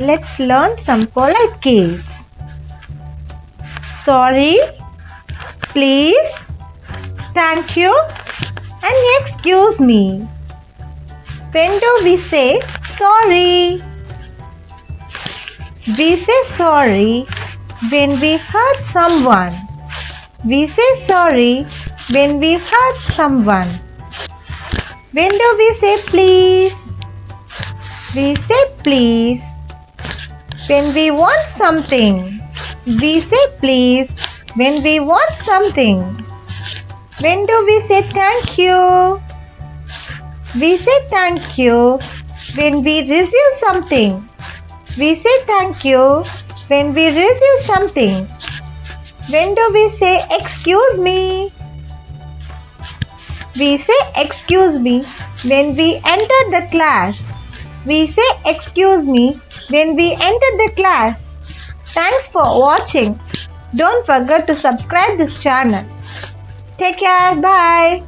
Let's learn some polite case. Sorry, please, thank you, and excuse me. When do we say sorry? We say sorry when we hurt someone. We say sorry when we hurt someone. When do we say please? We say please when we want something. We say please when we want something. When do we say thank you? We say thank you when we receive something. We say thank you when we receive something. When do we say excuse me? We say excuse me when we enter the class. We say excuse me when we enter the class. Thanks for watching. Don't forget to subscribe this channel. Take care. Bye.